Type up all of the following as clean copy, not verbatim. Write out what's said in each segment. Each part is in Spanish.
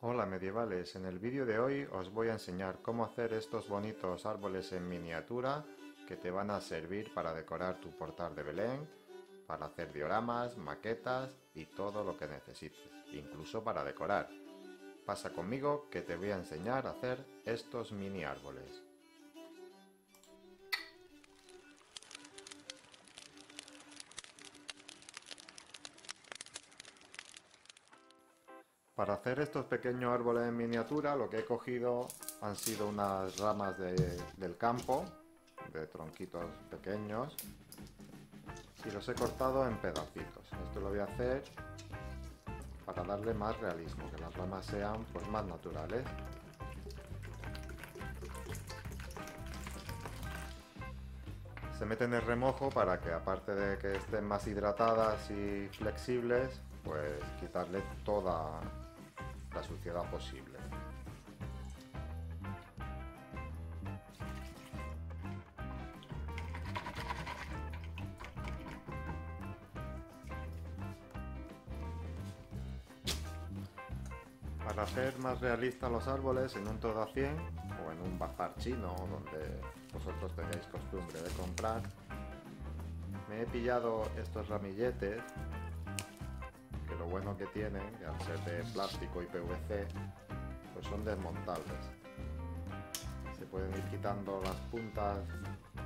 Hola medievales, en el vídeo de hoy os voy a enseñar cómo hacer estos bonitos árboles en miniatura que te van a servir para decorar tu portal de Belén, para hacer dioramas, maquetas y todo lo que necesites, incluso para decorar. Pasa conmigo que te voy a enseñar a hacer estos mini árboles. Para hacer estos pequeños árboles en miniatura lo que he cogido han sido unas ramas del campo, de tronquitos pequeños, y los he cortado en pedacitos. Esto lo voy a hacer para darle más realismo, que las ramas sean pues más naturales. Se meten en remojo para que, aparte de que estén más hidratadas y flexibles, pues quitarle toda la suciedad posible. Para hacer más realistas los árboles en un todo a 100 o en un bazar chino donde vosotros tengáis costumbre de comprar, me he pillado estos ramilletes que lo bueno que tienen, que al ser de plástico y PVC, pues son desmontables. Se pueden ir quitando las puntas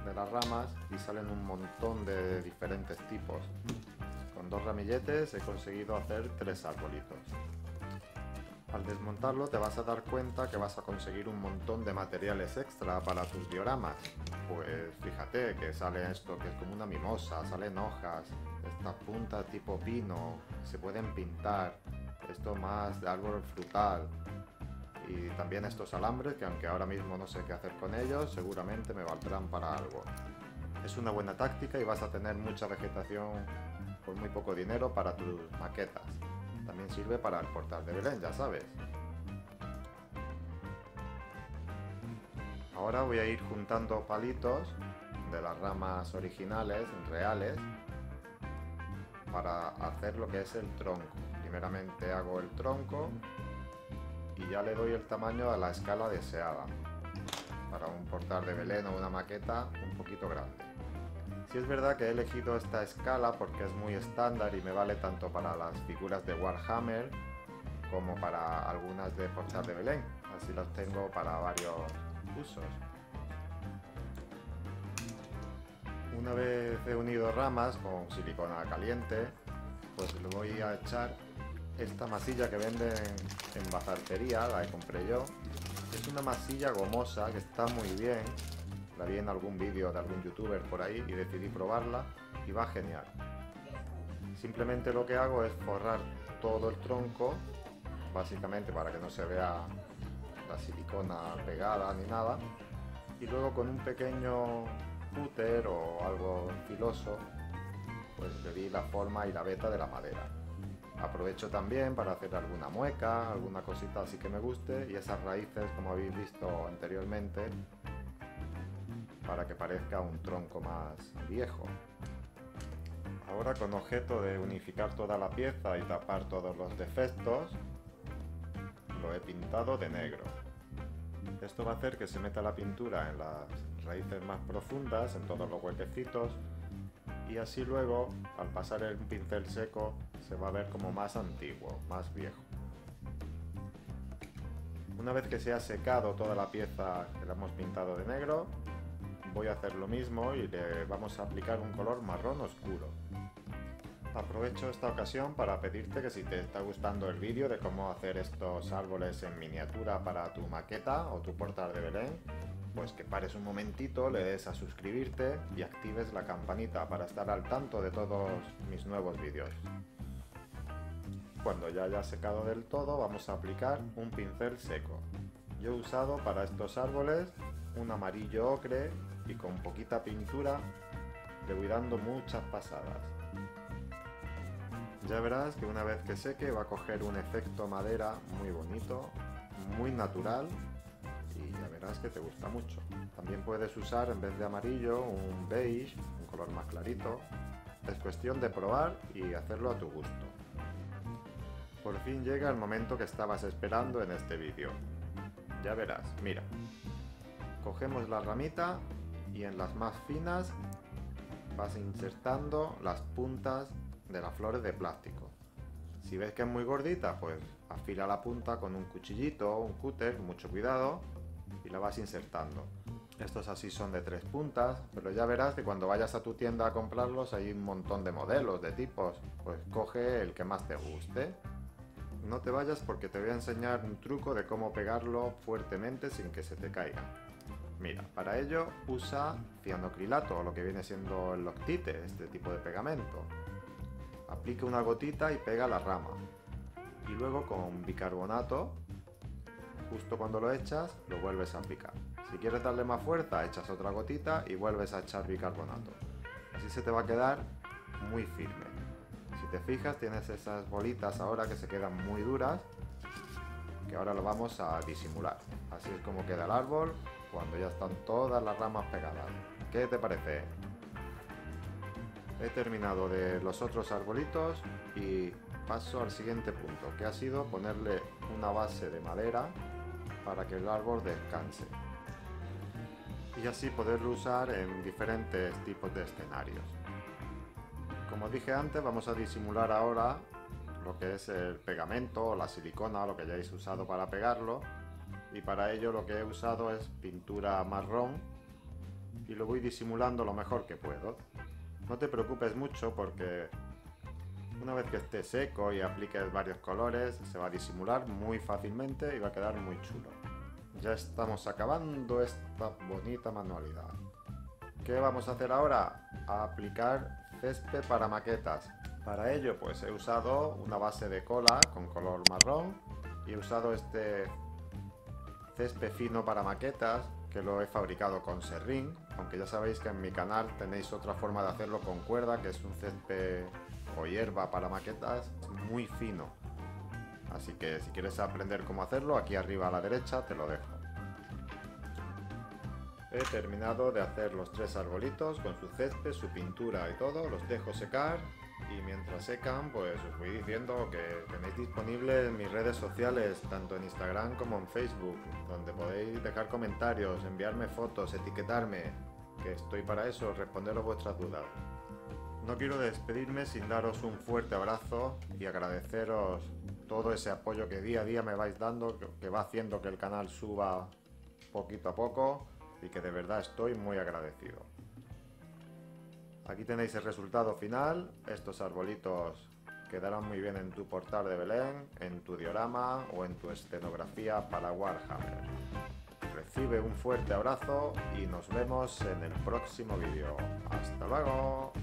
de las ramas y salen un montón de diferentes tipos. Con dos ramilletes he conseguido hacer 3 arbolitos. Al desmontarlo te vas a dar cuenta que vas a conseguir un montón de materiales extra para tus dioramas. Pues fíjate que sale esto que es como una mimosa, salen hojas, estas puntas tipo pino, se pueden pintar, esto más de árbol frutal, y también estos alambres que, aunque ahora mismo no sé qué hacer con ellos, seguramente me valdrán para algo. Es una buena táctica y vas a tener mucha vegetación por muy poco dinero para tus maquetas. También sirve para el portal de Belén, ya sabes. Ahora voy a ir juntando palitos de las ramas originales, reales, para hacer lo que es el tronco. Primeramente hago el tronco y ya le doy el tamaño a la escala deseada para un portal de Belén o una maqueta un poquito grande. Sí es verdad que he elegido esta escala porque es muy estándar y me vale tanto para las figuras de Warhammer como para algunas de portal de Belén, así los tengo para varios usos. Una vez he unido ramas con silicona caliente, pues le voy a echar esta masilla que venden en bazartería, la que compré yo. Es una masilla gomosa que está muy bien, la vi en algún vídeo de algún youtuber por ahí y decidí probarla y va genial. Simplemente lo que hago es forrar todo el tronco, básicamente para que no se vea la silicona pegada ni nada, y luego con un pequeño cúter o algo filoso pues le di la forma y la veta de la madera. Aprovecho también para hacer alguna mueca, alguna cosita así que me guste, y esas raíces, como habéis visto anteriormente, para que parezca un tronco más viejo. Ahora, con objeto de unificar toda la pieza y tapar todos los defectos, lo he pintado de negro. Esto va a hacer que se meta la pintura en las raíces más profundas, en todos los huequecitos, y así luego, al pasar el pincel seco, se va a ver como más antiguo, más viejo. Una vez que se ha secado toda la pieza que la hemos pintado de negro, voy a hacer lo mismo y le vamos a aplicar un color marrón oscuro. Aprovecho esta ocasión para pedirte que, si te está gustando el vídeo de cómo hacer estos árboles en miniatura para tu maqueta o tu portal de Belén, pues que pares un momentito, le des a suscribirte y actives la campanita para estar al tanto de todos mis nuevos vídeos. Cuando ya haya secado del todo, vamos a aplicar un pincel seco. Yo he usado para estos árboles un amarillo ocre y con poquita pintura le voy dando muchas pasadas. Ya verás que una vez que seque va a coger un efecto madera muy bonito, muy natural, y ya verás que te gusta mucho. También puedes usar, en vez de amarillo, un beige, un color más clarito. Es cuestión de probar y hacerlo a tu gusto. Por fin llega el momento que estabas esperando en este vídeo. Ya verás, mira. Cogemos la ramita y en las más finas vas insertando las puntas de las flores de plástico. Si ves que es muy gordita, pues afila la punta con un cuchillito o un cúter, mucho cuidado, y la vas insertando. Estos así son de 3 puntas, pero ya verás que cuando vayas a tu tienda a comprarlos hay un montón de modelos, de tipos. Pues coge el que más te guste. No te vayas porque te voy a enseñar un truco de cómo pegarlo fuertemente sin que se te caiga. Mira, para ello usa cianocrilato, o lo que viene siendo el Loctite, este tipo de pegamento. Aplica una gotita y pega la rama. Y luego con bicarbonato, justo cuando lo echas, lo vuelves a aplicar. Si quieres darle más fuerza, echas otra gotita y vuelves a echar bicarbonato. Así se te va a quedar muy firme. Si te fijas, tienes esas bolitas ahora que se quedan muy duras, que ahora lo vamos a disimular. Así es como queda el árbol cuando ya están todas las ramas pegadas. ¿Qué te parece? He terminado de los otros arbolitos y paso al siguiente punto, que ha sido ponerle una base de madera para que el árbol descanse y así poderlo usar en diferentes tipos de escenarios. Como dije antes, vamos a disimular ahora lo que es el pegamento o la silicona o lo que hayáis usado para pegarlo, y para ello lo que he usado es pintura marrón y lo voy disimulando lo mejor que puedo. No te preocupes mucho porque una vez que esté seco y apliques varios colores se va a disimular muy fácilmente y va a quedar muy chulo. Ya estamos acabando esta bonita manualidad. ¿Qué vamos a hacer ahora? A aplicar césped para maquetas. Para ello pues he usado una base de cola con color marrón y he usado este césped fino para maquetas que lo he fabricado con serrín, aunque ya sabéis que en mi canal tenéis otra forma de hacerlo con cuerda, que es un césped o hierba para maquetas muy fino. Así que si quieres aprender cómo hacerlo, aquí arriba a la derecha te lo dejo. He terminado de hacer los 3 arbolitos con su césped, su pintura y todo, los dejo secar y mientras secan pues os voy diciendo que tenéis disponibles mis redes sociales, tanto en Instagram como en Facebook, donde podéis dejar comentarios, enviarme fotos, etiquetarme, que estoy para eso, responderos vuestras dudas. No quiero despedirme sin daros un fuerte abrazo y agradeceros todo ese apoyo que día a día me vais dando, que va haciendo que el canal suba poquito a poco y que de verdad estoy muy agradecido. Aquí tenéis el resultado final. Estos arbolitos quedarán muy bien en tu portal de Belén, en tu diorama o en tu escenografía para Warhammer. Recibe un fuerte abrazo y nos vemos en el próximo vídeo. ¡Hasta luego!